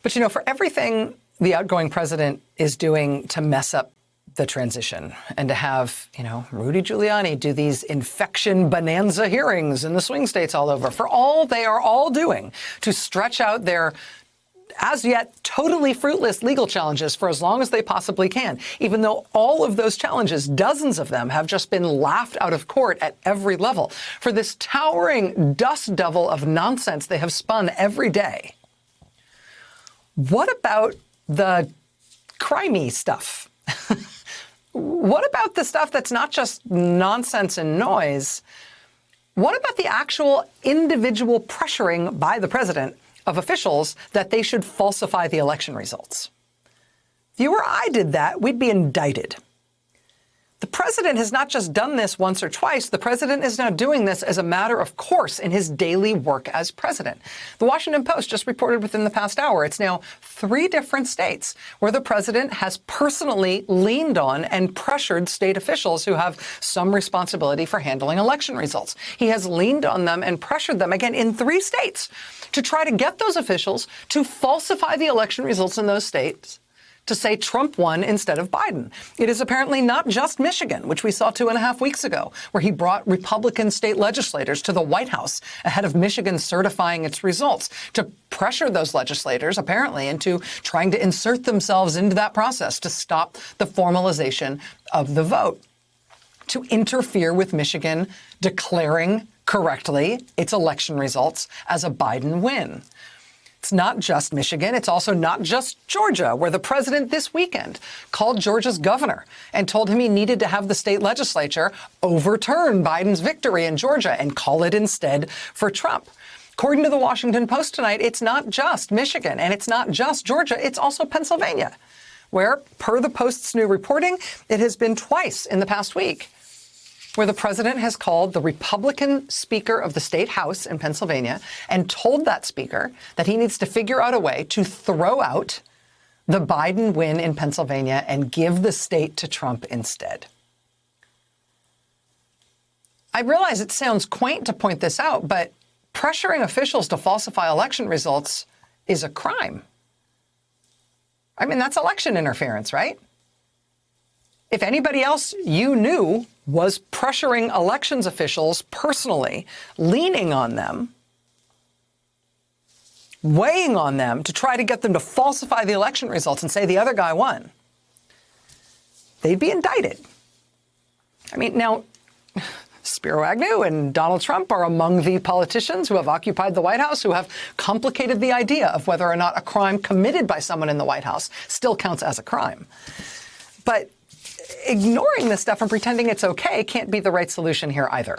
But, for everything the outgoing president is doing to mess up the transition and to have, Rudy Giuliani do these infection bonanza hearings in the swing states all over, for all they are all doing to stretch out their as yet totally fruitless legal challenges for as long as they possibly can, even though all of those challenges, dozens of them, have just been laughed out of court at every level for this towering dust devil of nonsense they have spun every day. What about the crimey stuff? What about the stuff that's not just nonsense and noise? What about the actual individual pressuring by the president of officials that they should falsify the election results? If you or I did that, we'd be indicted. The president has not just done this once or twice. The president is now doing this as a matter of course in his daily work as president. The Washington Post just reported within the past hour, it's now 3 different states where the president has personally leaned on and pressured state officials who have some responsibility for handling election results. He has leaned on them and pressured them, again, in 3 states, to try to get those officials to falsify the election results in those states to say Trump won instead of Biden. It is apparently not just Michigan, which we saw 2.5 weeks ago, where he brought Republican state legislators to the White House ahead of Michigan certifying its results to pressure those legislators, apparently, into trying to insert themselves into that process to stop the formalization of the vote, to interfere with Michigan declaring correctly its election results as a Biden win. It's not just Michigan. It's also not just Georgia, where the president this weekend called Georgia's governor and told him he needed to have the state legislature overturn Biden's victory in Georgia and call it instead for Trump. According to the Washington Post tonight, it's not just Michigan and it's not just Georgia. It's also Pennsylvania, where, per the Post's new reporting, it has been twice in the past week where the president has called the Republican Speaker of the State House in Pennsylvania and told that speaker that he needs to figure out a way to throw out the Biden win in Pennsylvania and give the state to Trump instead. I realize it sounds quaint to point this out, but pressuring officials to falsify election results is a crime. I mean, that's election interference, right? If anybody else you knew was pressuring elections officials personally, leaning on them, weighing on them to try to get them to falsify the election results and say the other guy won, they'd be indicted. I mean, now, Spiro Agnew and Donald Trump are among the politicians who have occupied the White House, who have complicated the idea of whether or not a crime committed by someone in the White House still counts as a crime. But ignoring this stuff and pretending it's okay can't be the right solution here either.